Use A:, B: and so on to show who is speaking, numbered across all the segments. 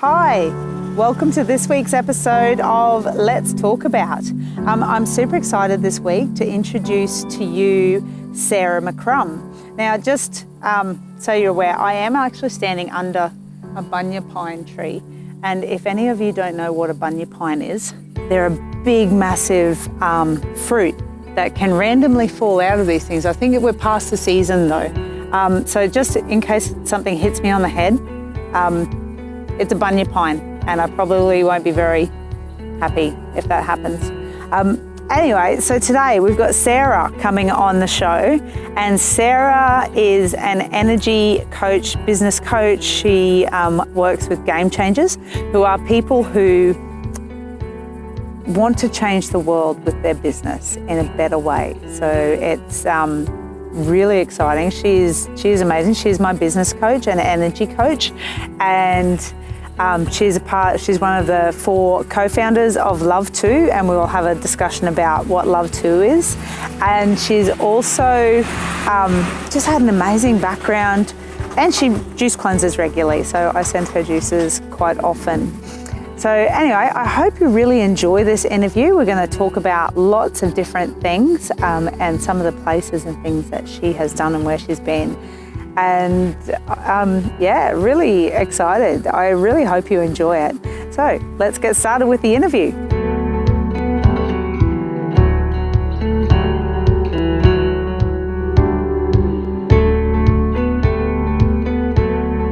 A: Hi, welcome to this week's episode of Let's Talk About. I'm super excited this week to introduce to you Sarah McCrum. Now, just so you're aware, I am actually standing under a bunya pine tree. And if any of you don't know what a bunya pine is, they're a big, massive fruit that can randomly fall out of these things. I think we're past the season though. So just in case something hits me on the head, it's a bunya pine, and I probably won't be very happy if that happens. Anyway, so today we've got Sarah coming on the show, and Sarah is an energy coach, business coach. She works with game changers, who are people who want to change the world with their business in a better way. So it's really exciting. She's amazing. She's my business coach and energy coach, and she's one of the 4 co-founders of Love 2, and we'll have a discussion about what Love 2 is. And she's also just had an amazing background, and she juice cleanses regularly, so I send her juices quite often. So anyway, I hope you really enjoy this interview. We're going to talk about lots of different things and some of the places and things that she has done and where she's been. And yeah, really excited. I really hope you enjoy it. So let's get started with the interview.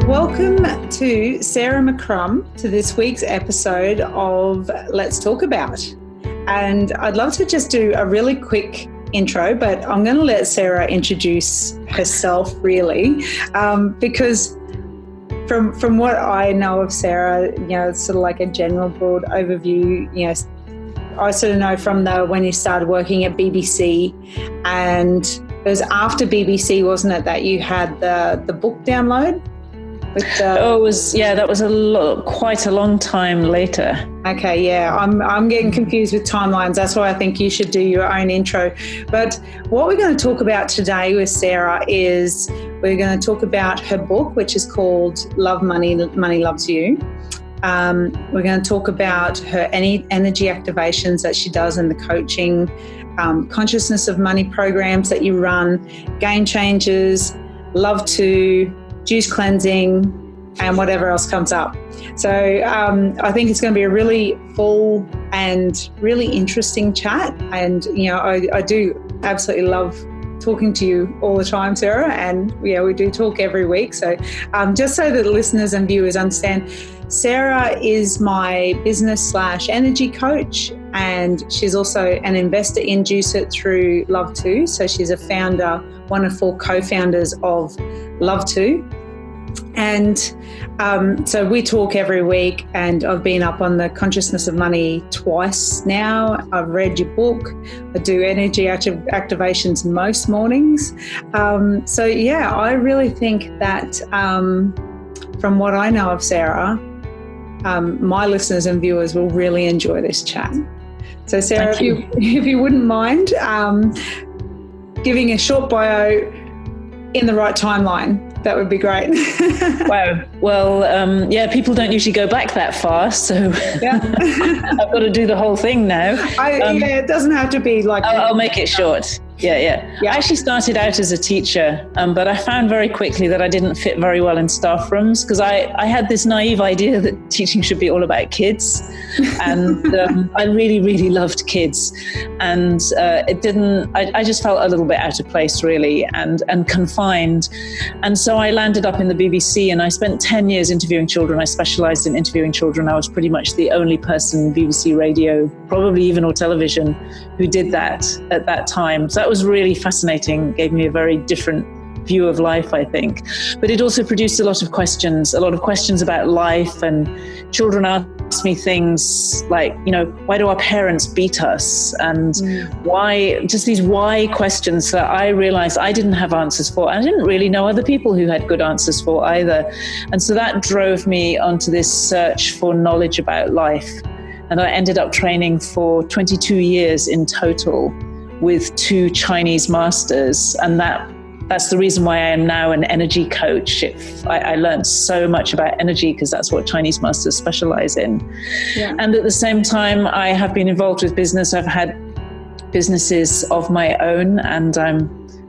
A: Welcome to Sarah McCrum to this week's episode of Let's Talk About. And I'd love to just do a really quick intro, but I'm going to let Sarah introduce herself really, because from what I know of Sarah, it's sort of like a general broad overview. I sort of know from when you started working at BBC, and it was after BBC, wasn't it, that you had the book download?
B: That was quite a long time later.
A: Okay, yeah, I'm getting confused with timelines. That's why I think you should do your own intro. But what we're going to talk about today with Sarah is we're going to talk about her book, which is called Love Money, Money Loves You. We're going to talk about her energy activations that she does in the coaching, consciousness of money programs that you run, game changers, Love 2, juice cleansing, and whatever else comes up. So I think it's going to be a really full and really interesting chat. And, I do absolutely love talking to you all the time, Sarah. And we do talk every week. So just so that the listeners and viewers understand, Sarah is my business/energy coach, and she's also an investor inducer through Love 2. So she's a founder, one of 4 co-founders of Love 2. And so we talk every week, and I've been up on the consciousness of money twice now. I've read your book. I do energy activations most mornings. So yeah, I really think that from what I know of Sarah, my listeners and viewers will really enjoy this chat. So Sarah, if you wouldn't mind giving a short bio in the right timeline, that would be great.
B: Wow. Well, people don't usually go back that far, so yeah. I've got to do the whole thing now.
A: It doesn't have to be like...
B: I'll make it short. Yeah. I actually started out as a teacher, but I found very quickly that I didn't fit very well in staff rooms, because I had this naive idea that teaching should be all about kids. And I really, really loved kids. And I just felt a little bit out of place, really, and confined. And so I landed up in the BBC, and I spent 10 years interviewing children. I specialized in interviewing children. I was pretty much the only person in BBC radio, probably even or television, who did that at that time. So that was really fascinating, gave me a very different view of life, I think. But it also produced a lot of questions about life, and children asked me things like, why do our parents beat us? And why, just these why questions that I realized I didn't have answers for. I didn't really know other people who had good answers for either. And so that drove me onto this search for knowledge about life. And I ended up training for 22 years in total with 2 Chinese masters. And that that's the reason why I am now an energy coach. I learned so much about energy because that's what Chinese masters specialize in. Yeah. And at the same time, I have been involved with business. I've had businesses of my own, and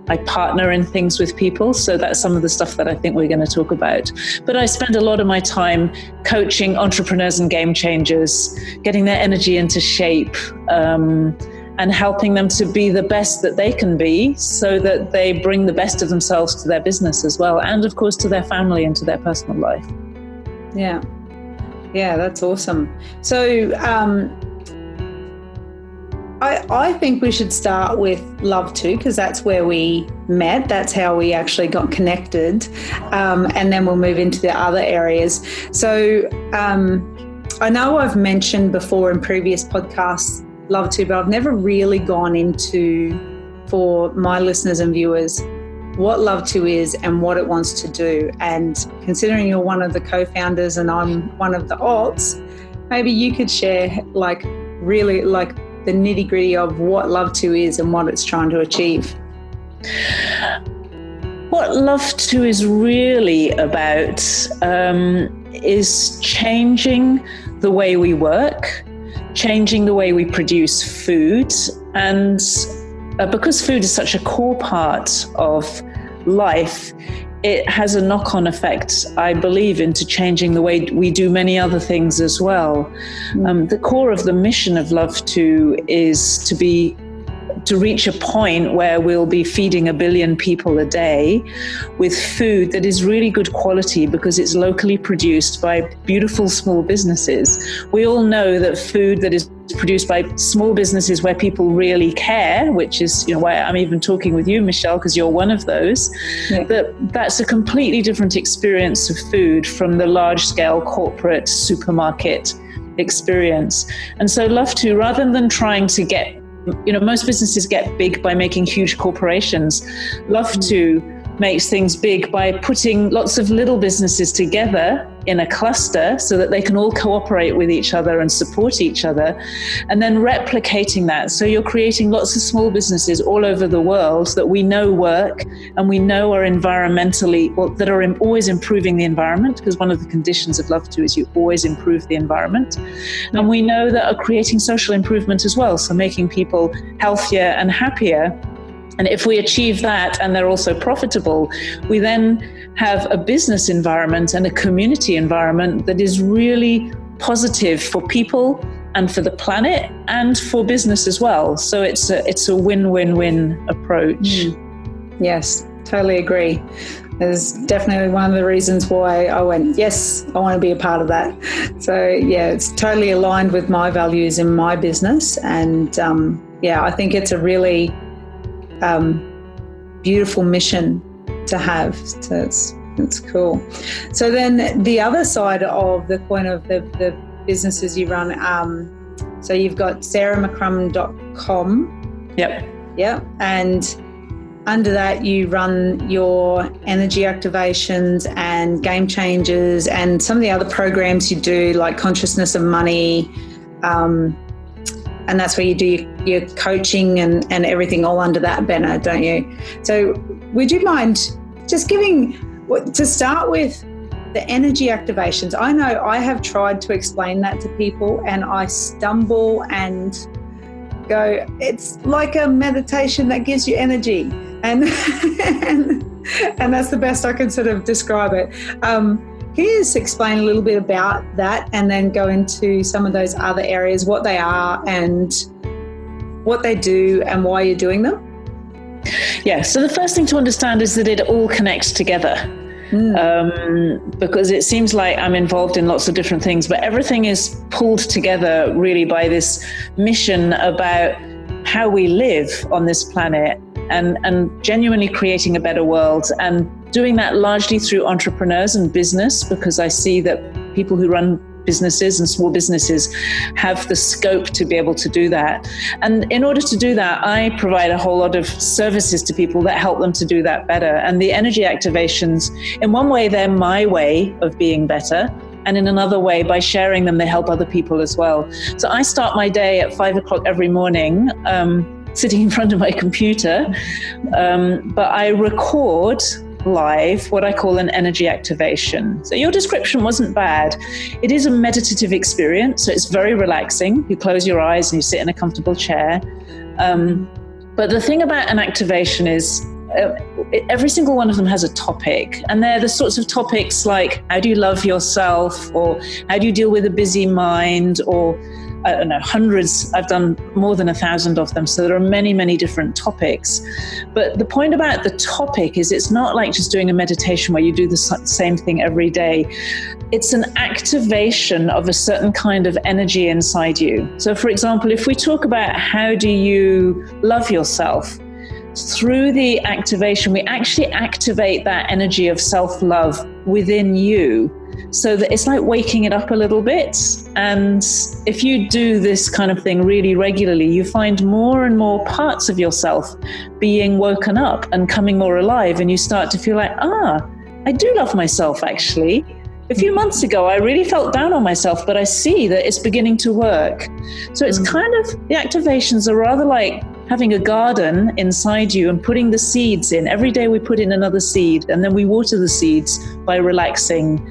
B: I partner in things with people. So that's some of the stuff that I think we're going to talk about. But I spend a lot of my time coaching entrepreneurs and game changers, getting their energy into shape, and helping them to be the best that they can be so that they bring the best of themselves to their business as well. And of course, to their family and to their personal life.
A: Yeah. Yeah, that's awesome. So, I think we should start with Love To, because that's where we met. That's how we actually got connected. And then we'll move into the other areas. So I know I've mentioned before in previous podcasts Love To, but I've never really gone into, for my listeners and viewers, what Love To is and what it wants to do. And considering you're one of the co-founders and I'm one of the alts, maybe you could share really the nitty gritty of what Love To is and what it's trying to achieve.
B: What Love To is really about is changing the way we work, changing the way we produce food. And because food is such a core part of life, it has a knock-on effect, I believe, into changing the way we do many other things as well. The core of the mission of Love To is to reach a point where we'll be feeding 1 billion people a day with food that is really good quality because it's locally produced by beautiful small businesses. We all know that food that is produced by small businesses where people really care, which is why I'm even talking with you, Michelle, because you're one of those. Yeah. But that's a completely different experience of food from the large-scale corporate supermarket experience. And so Love To, rather than trying to get, most businesses get big by making huge corporations. Love To makes things big by putting lots of little businesses together in a cluster so that they can all cooperate with each other and support each other, and then replicating that. So you're creating lots of small businesses all over the world that we know work and we know are environmentally, that are always improving the environment, because one of the conditions of Love To is you always improve the environment. Yeah. And we know that are creating social improvement as well, so making people healthier and happier. And if we achieve that and they're also profitable, we then have a business environment and a community environment that is really positive for people and for the planet and for business as well. So it's a win-win-win approach.
A: Yes, totally agree. It's definitely one of the reasons why I went, yes, I want to be a part of that. So yeah, it's totally aligned with my values in my business. And I think it's a really beautiful mission to have. So it's cool. So then the other side of the coin of the businesses you run, so you've got sarahmccrum.com.
B: Yep.
A: Yeah. And under that you run your energy activations and game changers and some of the other programs you do, like consciousness of money, and that's where you do your coaching and everything all under that banner, don't you? So would you mind just giving, to start with, the energy activations? I know I have tried to explain that to people and I stumble and go, it's like a meditation that gives you energy. And that's the best I can sort of describe it. Can you just explain a little bit about that and then go into some of those other areas, what they are and what they do and why you're doing them?
B: Yeah, so the first thing to understand is that it all connects together. Because it seems like I'm involved in lots of different things, but everything is pulled together really by this mission about how we live on this planet and genuinely creating a better world, and doing that largely through entrepreneurs and business, because I see that people who run businesses and small businesses have the scope to be able to do that. And in order to do that, I provide a whole lot of services to people that help them to do that better. And the energy activations, in one way, they're my way of being better. And in another way, by sharing them, they help other people as well. So I start my day at 5 o'clock every morning sitting in front of my computer, but I record live what I call an energy activation. So your description wasn't bad. It is a meditative experience, so it's very relaxing. You close your eyes and you sit in a comfortable chair. But the thing about an activation is every single one of them has a topic, and they're the sorts of topics like, how do you love yourself, or how do you deal with a busy mind, or I don't know, hundreds. I've done more than 1,000 of them. So there are many, many different topics. But the point about the topic is it's not like just doing a meditation where you do the same thing every day. It's an activation of a certain kind of energy inside you. So for example, if we talk about how do you love yourself, through the activation, we actually activate that energy of self-love within you. So that it's like waking it up a little bit. And if you do this kind of thing really regularly, you find more and more parts of yourself being woken up and coming more alive. And you start to feel like, I do love myself, actually. A few months ago, I really felt down on myself, but I see that it's beginning to work. So it's kind of, the activations are rather like having a garden inside you and putting the seeds in. Every day we put in another seed, and then we water the seeds by relaxing.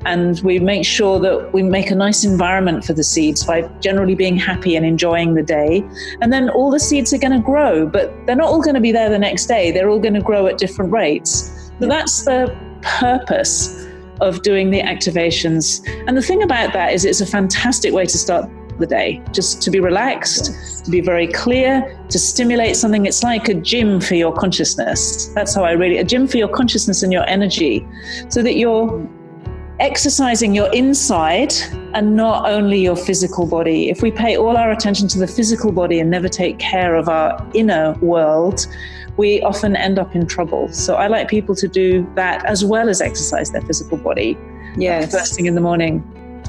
B: And we make sure that we make a nice environment for the seeds by generally being happy and enjoying the day. And then all the seeds are going to grow, but they're not all going to be there the next day. They're all going to grow at different rates. So that's the purpose of doing the activations. And the thing about that is it's a fantastic way to start the day, just to be relaxed, to be very clear, to stimulate something. It's like a gym for your consciousness. That's how a gym for your consciousness and your energy, so that you're exercising your inside and not only your physical body. If we pay all our attention to the physical body and never take care of our inner world, we often end up in trouble. So I like people to do that as well as exercise their physical body.
A: Yes.
B: First thing in the morning.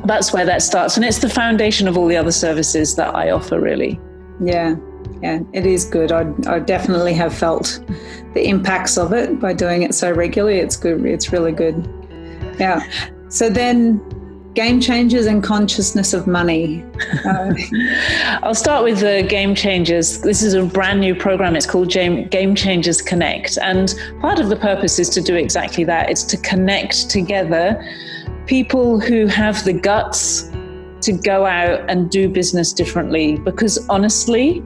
B: That's where that starts. And it's the foundation of all the other services that I offer, really. Yeah, it is good. I definitely have felt the impacts of it by doing it so regularly. It's good. It's really good. Yeah. So then, game changers and consciousness of money. I'll start with the game changers. This is a brand new program. It's called Game Changers Connect. And part of the purpose is to do exactly that. It's to connect together people who have the guts to go out and do business differently. Because honestly,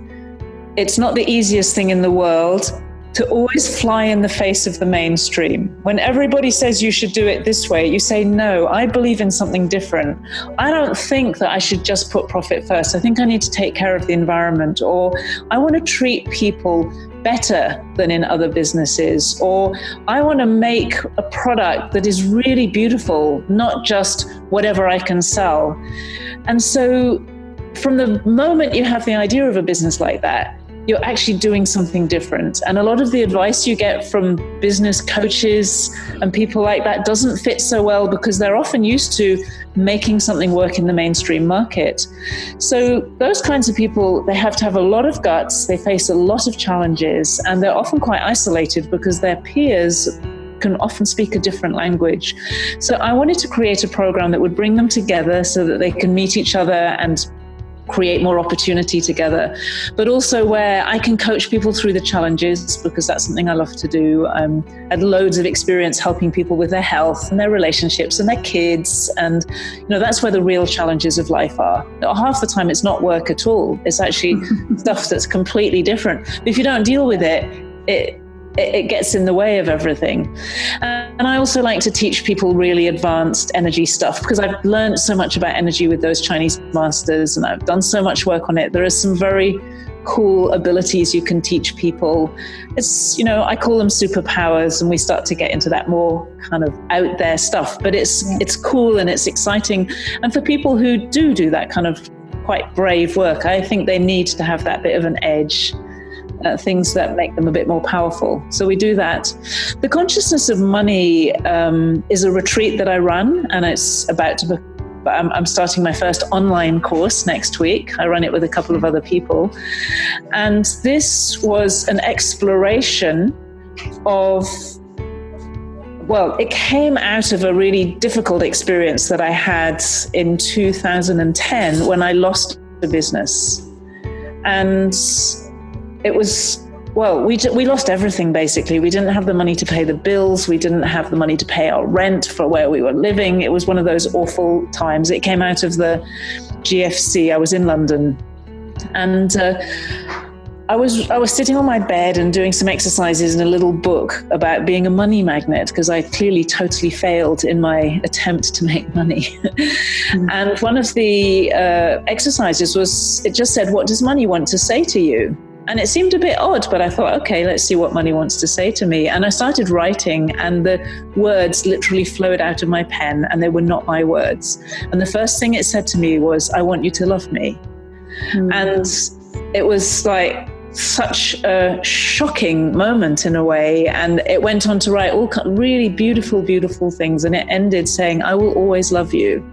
B: it's not the easiest thing in the world to always fly in the face of the mainstream. When everybody says you should do it this way, you say, no, I believe in something different. I don't think that I should just put profit first. I think I need to take care of the environment, or I want to treat people better than in other businesses, or I want to make a product that is really beautiful, not just whatever I can sell. And so from the moment you have the idea of a business like that, you're actually doing something different. And a lot of the advice you get from business coaches and people like that doesn't fit so well, because they're often used to making something work in the mainstream market. So those kinds of people, they have to have a lot of guts, they face a lot of challenges, and they're often quite isolated because their peers can often speak a different language. So I wanted to create a program that would bring them together so that they can meet each other and create more opportunity together, but also where I can coach people through the challenges, because that's something I love to do. I had loads of experience helping people with their health and their relationships and their kids, and that's where the real challenges of life are. Half the time it's not work at all. It's actually stuff that's completely different. But if you don't deal with it, it gets in the way of everything. And I also like to teach people really advanced energy stuff, because I've learned so much about energy with those Chinese masters, and I've done so much work on it. There are some very cool abilities you can teach people. It's, I call them superpowers, and we start to get into that more kind of out there stuff, but it's cool and it's exciting. And for people who do that kind of quite brave work, I think they need to have that bit of an edge. Things that make them a bit more powerful. So we do that. The Consciousness of Money is a retreat that I run, and it's about to I'm starting my first online course next week. I run it with a couple of other people. And this was an exploration of, it came out of a really difficult experience that I had in 2010 when I lost the business. And it was, well, we lost everything, basically. We didn't have the money to pay the bills. We didn't have the money to pay our rent for where we were living. It was one of those awful times. It came out of the GFC. I was in London, and I was sitting on my bed and doing some exercises in a little book about being a money magnet, because I clearly totally failed in my attempt to make money. And one of the exercises was, it just said, what does money want to say to you? And it seemed a bit odd, but I thought, okay, let's see what money wants to say to me. And I started writing, and the words literally flowed out of my pen, and they were not my words. And the first thing it said to me was, I want you to love me. And it was like such a shocking moment in a way. And it went on to write all really beautiful, beautiful things. And it ended saying, I will always love you.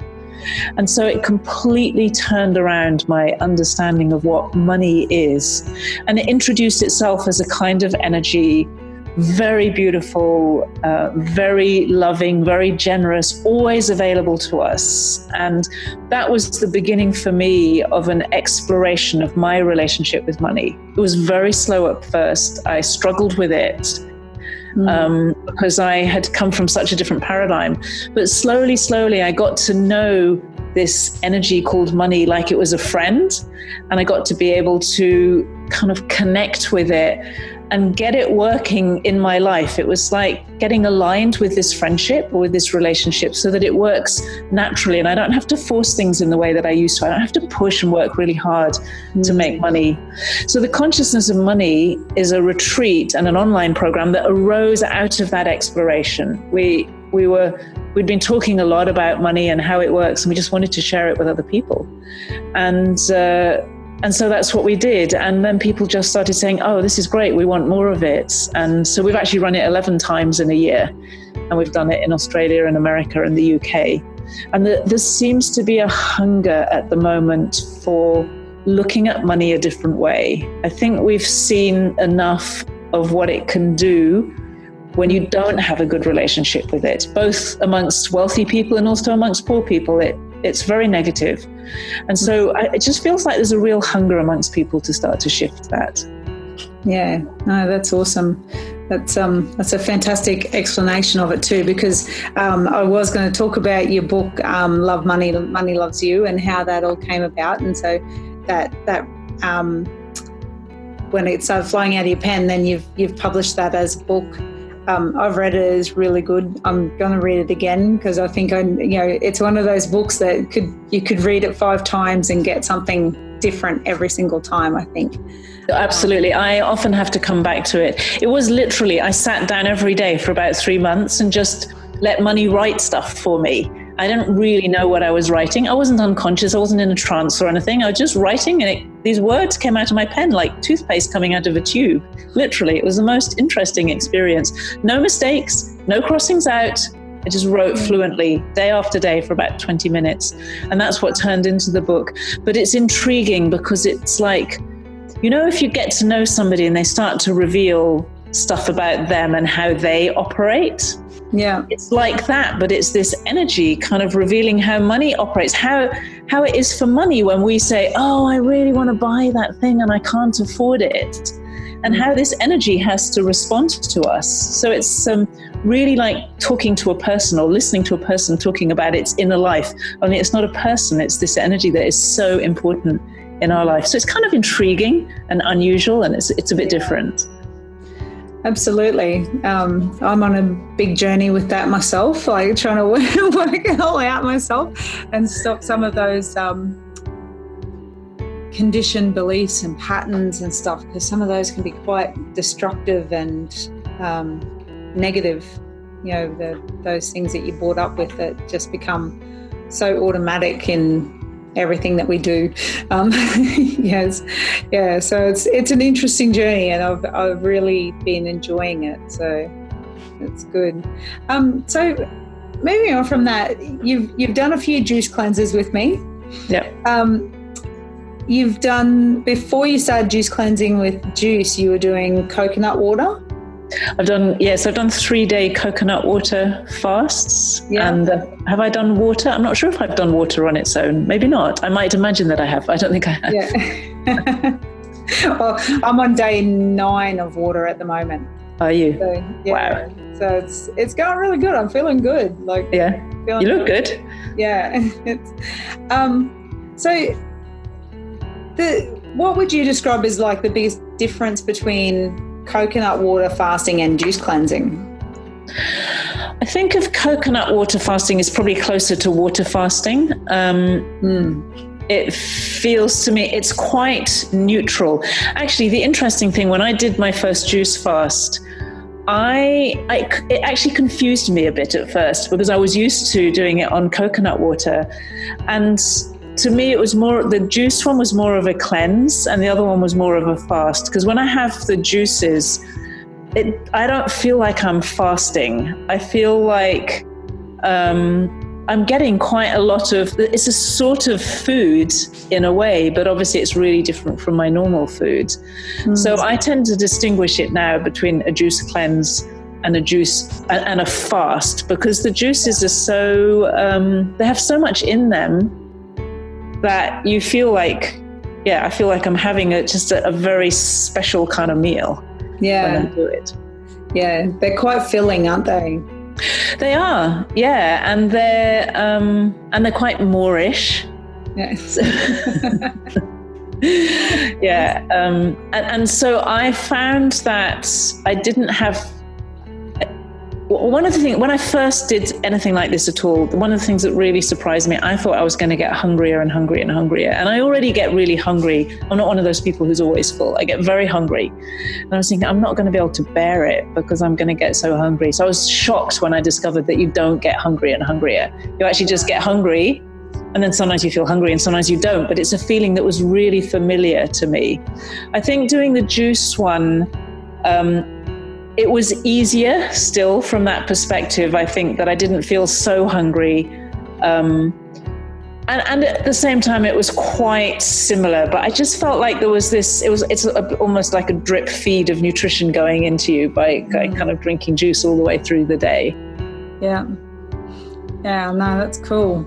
B: And so it completely turned around my understanding of what money is. And it introduced itself as a kind of energy, very beautiful, very loving, very generous, always available to us. And that was the beginning for me of an exploration of my relationship with money. It was very slow at first. I struggled with it. Because I had come from such a different paradigm. But slowly, I got to know this energy called money like it was a friend. And I got to be able to kind of connect with it and get it working in my life. It was like getting aligned with this friendship or with this relationship so that it works naturally. And I don't have to force things in the way that I used to. I don't have to push and work really hard to make money. So the Consciousness of Money is a retreat and an online program that arose out of that exploration. We'd been talking a lot about money and how it works, and we just wanted to share it with other people. And so that's what we did. And then people just started saying, oh, this is great, we want more of it. And so we've actually run it 11 times in a year. And we've done it in Australia and America and the UK. And there seems to be a hunger at the moment for looking at money a different way. I think we've seen enough of what it can do when you don't have a good relationship with it, both amongst wealthy people and also amongst poor people. It's very negative. And so it just feels like there's a real hunger amongst people to start to shift that.
A: Yeah, no, that's awesome. That's a fantastic explanation of it too, because I was going to talk about your book, Love Money, Money Loves You, and how that all came about. And so that when it started flowing out of your pen, then you've published that as a book. I've read it. It's really good. I'm going to read it again because I think it's one of those books that you could read it 5 times and get something different every single time, I think.
B: Absolutely. I often have to come back to it. It was literally, I sat down every day for about 3 months and just let money write stuff for me. I didn't really know what I was writing. I wasn't unconscious. I wasn't in a trance or anything. I was just writing, and these words came out of my pen like toothpaste coming out of a tube. Literally, it was the most interesting experience. No mistakes, no crossings out. I just wrote fluently day after day for about 20 minutes. And that's what turned into the book. But it's intriguing because it's like, if you get to know somebody and they start to reveal stuff about them and how they operate, yeah, it's like that, but it's this energy kind of revealing how money operates, how it is for money when we say, oh, I really want to buy that thing and I can't afford it, and how this energy has to respond to us. So it's really like talking to a person or listening to a person talking about its inner life, only it's not a person, it's this energy that is so important in our life. So it's kind of intriguing and unusual, and it's a bit different.
A: Absolutely. I'm on a big journey with that myself, like trying to work it all out myself and stop some of those conditioned beliefs and patterns and stuff, because some of those can be quite destructive and negative. Those things that you're brought up with that just become so automatic in everything that we do. Yes. Yeah. So it's an interesting journey, and I've really been enjoying it. So it's good. So moving on from that, you've done a few juice cleanses with me.
B: Yeah.
A: You've done, before you started juice cleansing with juice, you were doing coconut water.
B: I've done 3-day coconut water fasts. Yeah. And have I done water? I'm not sure if I've done water on its own. Maybe not. I might imagine that I have. I don't think I have.
A: Yeah. Well, I'm on day 9 of water at the moment.
B: Are you?
A: So, yeah. Wow. So it's going really good. I'm feeling good. Like,
B: yeah, you look good.
A: Yeah. So what would you describe as like the biggest difference between coconut water fasting and juice cleansing?
B: I think of coconut water fasting is probably closer to water fasting. It feels to me it's quite neutral. Actually, the interesting thing, when I did my first juice fast, it actually confused me a bit at first because I was used to doing it on coconut water, and to me it was more, the juice one was more of a cleanse and the other one was more of a fast, because when I have the juices, I don't feel like I'm fasting. I feel like I'm getting quite a lot of, it's a sort of food in a way, but obviously it's really different from my normal food. So I tend to distinguish it now between a juice cleanse and a juice and a fast, because the juices are so, they have so much in them that you feel like, I feel like I'm having just a very special kind of meal when I do it.
A: Yeah, they're quite filling, aren't they?
B: They are, yeah, and they're quite Moorish.
A: Yes.
B: Yeah, and so I found that I didn't have. One of the things, when I first did anything like this at all, one of the things that really surprised me, I thought I was going to get hungrier and hungrier and hungrier. And I already get really hungry. I'm not one of those people who's always full. I get very hungry. And I was thinking, I'm not going to be able to bear it because I'm going to get so hungry. So I was shocked when I discovered that you don't get hungrier and hungrier. You actually just get hungry. And then sometimes you feel hungry and sometimes you don't. But it's a feeling that was really familiar to me. I think doing the juice one, it was easier still from that perspective. I think that I didn't feel so hungry. And at the same time, it was quite similar, but I just felt like there was this, it's almost like a drip feed of nutrition going into you by kind of drinking juice all the way through the day.
A: Yeah. Yeah, no, that's cool.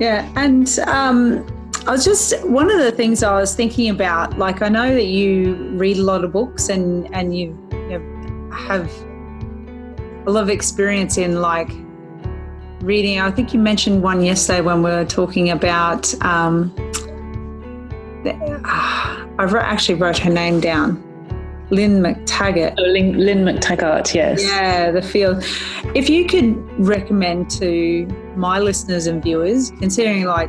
A: Yeah. And I was just, one of the things I was thinking about, like, I know that you read a lot of books and you have a lot of experience in like reading. I think you mentioned one yesterday when we were talking about I actually wrote her name down, Lynn McTaggart.
B: Oh, Lynn McTaggart, yes.
A: Yeah, the field. If you could recommend to my listeners and viewers, considering like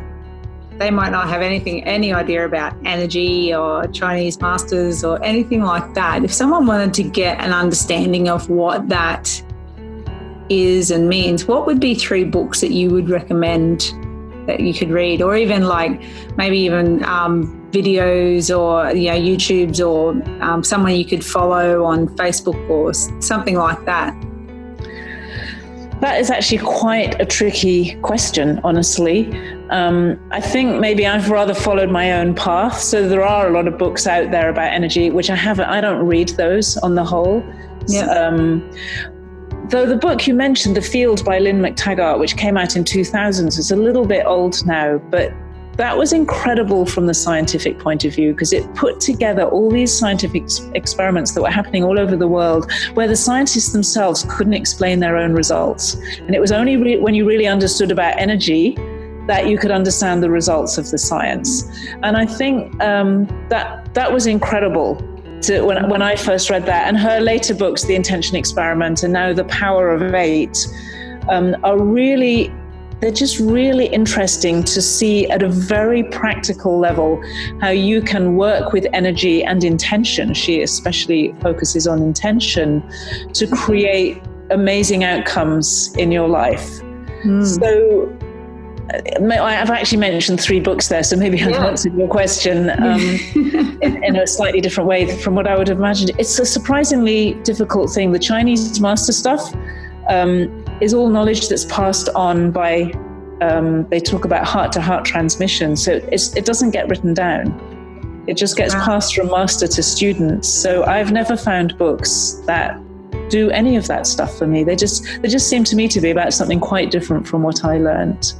A: they might not have any idea about energy or Chinese masters or anything like that, if someone wanted to get an understanding of what that is and means, what would be 3 books that you would recommend that you could read, or even like maybe even videos or YouTubes or someone you could follow on Facebook or something like that?
B: That is actually quite a tricky question, honestly. I think maybe I've rather followed my own path. So there are a lot of books out there about energy, which I don't read those on the whole. Yeah. Though the book you mentioned, The Field by Lynn McTaggart, which came out in 2000, is a little bit old now, but that was incredible from the scientific point of view, because it put together all these scientific experiments that were happening all over the world where the scientists themselves couldn't explain their own results. And it was only when you really understood about energy that you could understand the results of the science. And I think that was incredible when I first read that. And her later books, The Intention Experiment and now The Power of 8, are really... they're just really interesting to see at a very practical level how you can work with energy and intention. She especially focuses on intention to create amazing outcomes in your life. So I've actually mentioned 3 books there, so maybe I've answered your question in a slightly different way from what I would have imagined. It's a surprisingly difficult thing. The Chinese master stuff is all knowledge that's passed on by, they talk about heart-to-heart transmission, so it doesn't get written down. It just gets passed from master to students. So I've never found books that do any of that stuff for me. They just seem to me to be about something quite different from what I learned.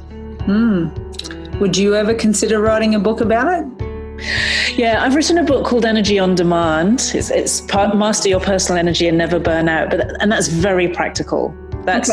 A: Would you ever consider writing a book about it?
B: Yeah, I've written a book called Energy on Demand. It's Master Your Personal Energy and Never Burn Out, and that's very practical. That's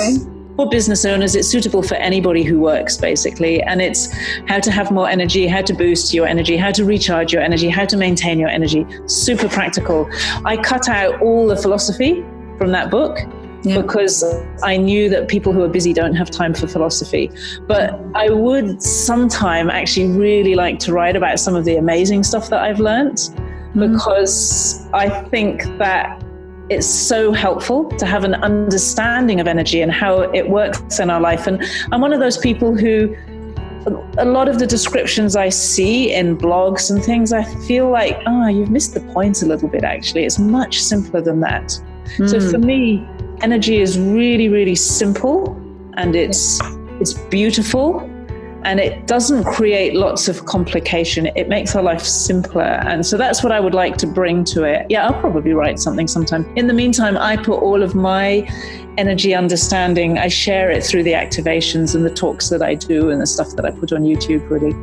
B: for business owners. It's suitable for anybody who works, basically. And it's how to have more energy, how to boost your energy, how to recharge your energy, how to maintain your energy. Super practical. I cut out all the philosophy from that book. Yeah. Because I knew that people who are busy don't have time for philosophy. But I would sometime actually really like to write about some of the amazing stuff that I've learned, because I think that it's so helpful to have an understanding of energy and how it works in our life. And I'm one of those people who, a lot of the descriptions I see in blogs and things, I feel like, you've missed the point a little bit, actually. It's much simpler than that. So for me, energy is really, really simple, and it's beautiful, and it doesn't create lots of complication. It makes our life simpler. And so that's what I would like to bring to it. Yeah, I'll probably write something sometime. In the meantime, I put all of my energy understanding, I share it through the activations and the talks that I do and the stuff that I put on YouTube, really.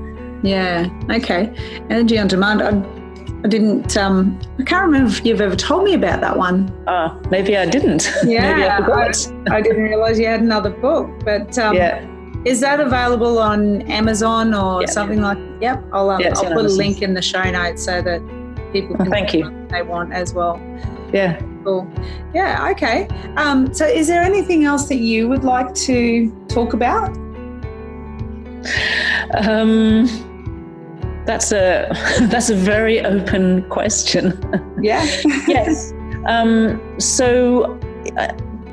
B: Yeah.
A: Okay. Energy on Demand. I didn't, I can't remember if you've ever told me about that one.
B: Maybe I didn't.
A: Yeah,
B: maybe I forgot.
A: I didn't realize you had another book, but is that available on Amazon or something like that? Yep. I'll put a link in the show notes so that people can
B: thank you.
A: What they want as well.
B: Yeah.
A: Cool. Yeah. Okay. So is there anything else that you would like to talk about?
B: That's a very open question.
A: Yeah.
B: Yes. So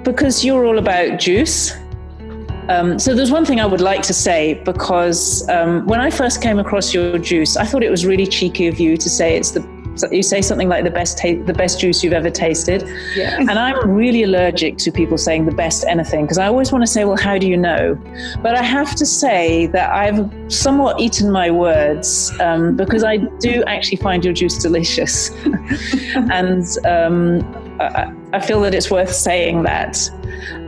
B: because you're all about juice, so there's one thing I would like to say, because when I first came across your juice, I thought it was really cheeky of you to say you say something like the best juice you've ever tasted.
A: Yeah.
B: And I'm really allergic to people saying the best anything, because I always want to say, well, how do you know? But I have to say that I've somewhat eaten my words, because I do actually find your juice delicious. And I feel that it's worth saying that.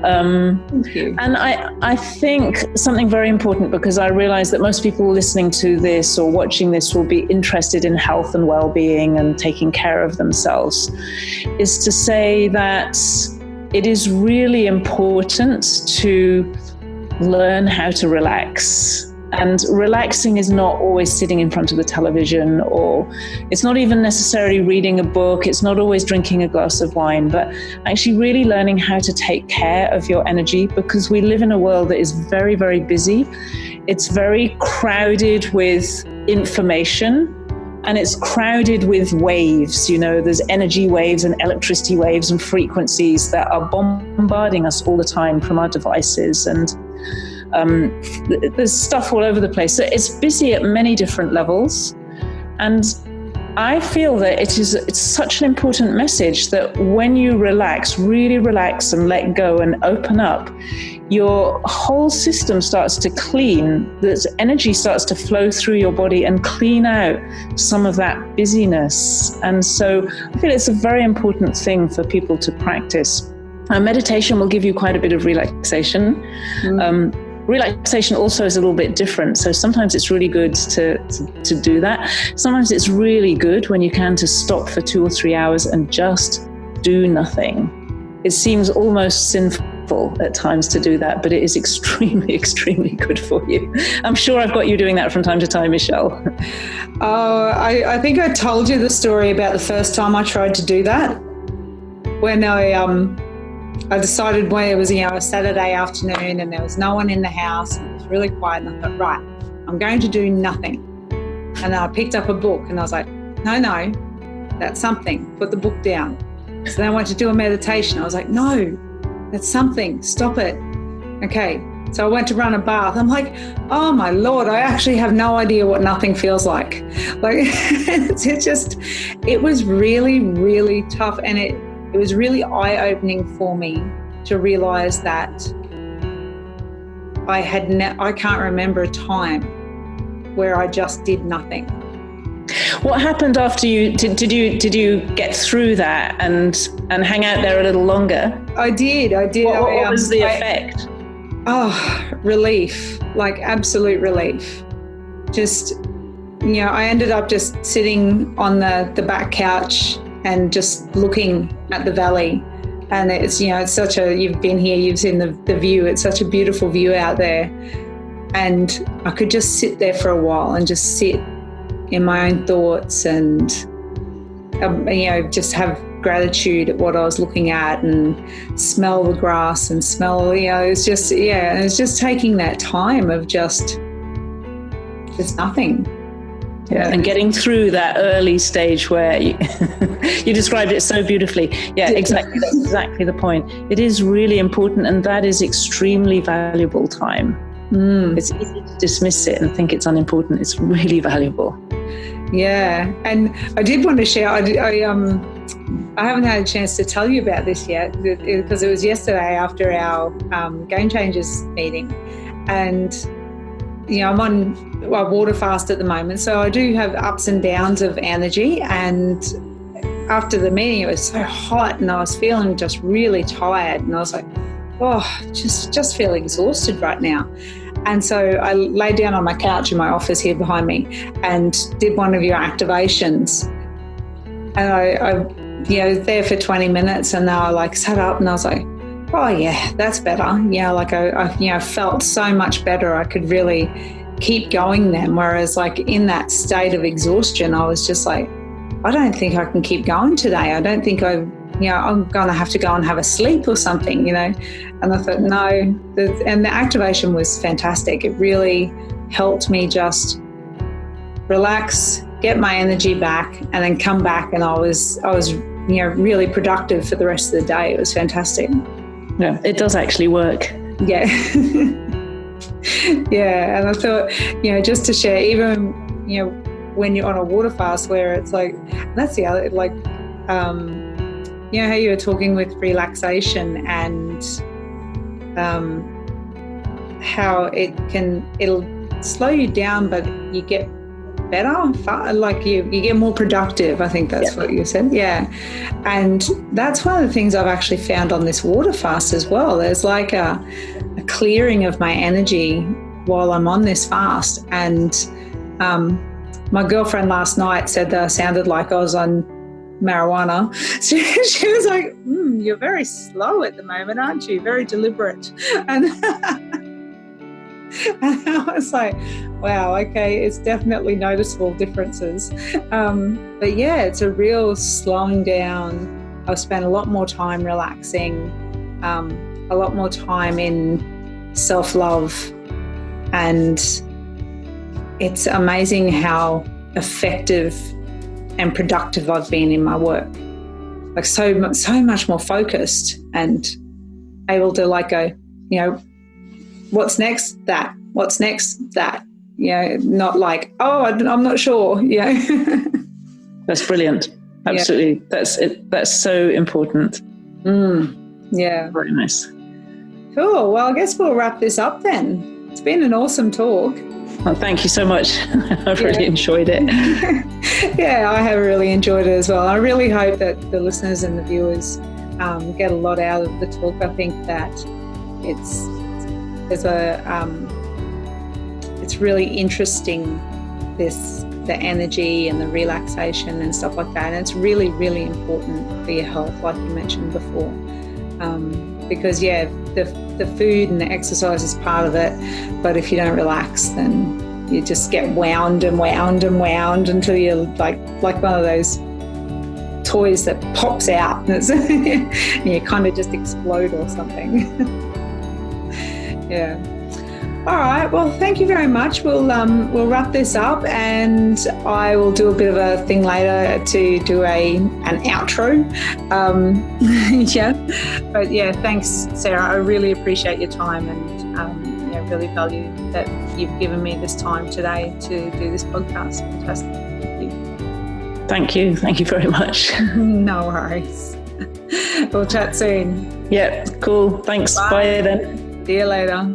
A: Thank you.
B: And I think something very important, because I realize that most people listening to this or watching this will be interested in health and well-being and taking care of themselves, is to say that it is really important to learn how to relax. And relaxing is not always sitting in front of the television, or it's not even necessarily reading a book. It's not always drinking a glass of wine, but actually really learning how to take care of your energy, because we live in a world that is very, very busy. It's very crowded with information, and it's crowded with waves. There's energy waves and electricity waves and frequencies that are bombarding us all the time from our devices, and there's stuff all over the place. So it's busy at many different levels. And I feel that it's such an important message that when you relax, really relax and let go and open up, your whole system starts to clean. The energy starts to flow through your body and clean out some of that busyness. And so I feel it's a very important thing for people to practice. Meditation will give you quite a bit of relaxation. Relaxation also is a little bit different. So sometimes it's really good to do that. Sometimes it's really good when you can to stop for 2 or 3 hours and just do nothing. It seems almost sinful at times to do that, but it is extremely, extremely good for you. I'm sure I've got you doing that from time to time, Michelle.
A: I think I told you the story about the first time I tried to do that. When I decided when it was, a Saturday afternoon and there was no one in the house and it was really quiet, and I thought, right, I'm going to do nothing. And then I picked up a book and I was like, no, that's something. Put the book down. So then I went to do a meditation. I was like, no, that's something. Stop it. Okay. So I went to run a bath. I'm like, oh my Lord, I actually have no idea what nothing feels like. It was really, really tough. And it was really eye-opening for me to realize that I can't remember a time where I just did nothing.
B: What happened after you did you get through that and hang out there a little longer?
A: I did.
B: What was the effect?
A: Relief, like absolute relief. Just I ended up just sitting on the back couch and just looking at the valley. And it's, it's such you've been here, you've seen the view. It's such a beautiful view out there. And I could just sit there for a while and just sit in my own thoughts and, just have gratitude at what I was looking at and smell the grass and smell, it's just taking that time of just nothing.
B: Yeah, and getting through that early stage where you described it so beautifully. Yeah, exactly. That's exactly the point. It is really important, and that is extremely valuable time. It's easy to dismiss it and think it's unimportant. It's really valuable.
A: Yeah, and I did want to share. I haven't had a chance to tell you about this yet because it was yesterday after our Game Changers meeting, and I'm on a water fast at the moment, so I do have ups and downs of energy. And after the meeting, it was so hot, and I was feeling just really tired, and I was like, just feel exhausted right now. And so I lay down on my couch in my office here behind me and did one of your activations. And I was there for 20 minutes, and then I sat up and I was like, oh yeah, that's better. I felt so much better. I could really keep going then. Whereas in that state of exhaustion, I was just like, I don't think I can keep going today. I don't think I'm going to have to go and have a sleep or something, And I thought, no. And the activation was fantastic. It really helped me just relax, get my energy back, and then come back. And I was really productive for the rest of the day. It was fantastic.
B: Yeah, it does actually work.
A: Yeah. Yeah. And I thought, just to share, even, when you're on a water fast where it's that's the other, how you were talking with relaxation and how it'll slow you down, but you get better, you get more productive. I think that's what you said. Yeah. And that's one of the things I've actually found on this water fast as well. There's a clearing of my energy while I'm on this fast. And my girlfriend last night said that I sounded like I was on marijuana. She was like, you're very slow at the moment, aren't you? Very deliberate. And I was like, wow, okay, it's definitely noticeable differences. But yeah, it's a real slowing down. I've spent a lot more time relaxing, a lot more time in self-love. And it's amazing how effective and productive I've been in my work. So much more focused and able to go, what's next? That. What's next? That. Not I'm not sure.
B: That's brilliant. Absolutely. Yeah. That's so important.
A: Yeah.
B: Very nice.
A: Cool. Well, I guess we'll wrap this up then. It's been an awesome talk.
B: Well, thank you so much. I've really enjoyed it.
A: Yeah, I have really enjoyed it as well. I really hope that the listeners and the viewers get a lot out of the talk. I think that it's really interesting, the energy and the relaxation and stuff like that. And it's really, really important for your health, like you mentioned before. Because the food and the exercise is part of it, but if you don't relax, then you just get wound and wound and wound until you're like one of those toys that pops out and you kind of just explode or something. Yeah. All right. Well, thank you very much. We'll wrap this up, and I will do a bit of a thing later to do an outro. But yeah, thanks, Sarah. I really appreciate your time, and really value that you've given me this time today to do this podcast. Fantastic. Thank you.
B: Thank you very much.
A: No worries. We'll chat soon.
B: Yeah. Cool. Thanks. Bye then.
A: See you later.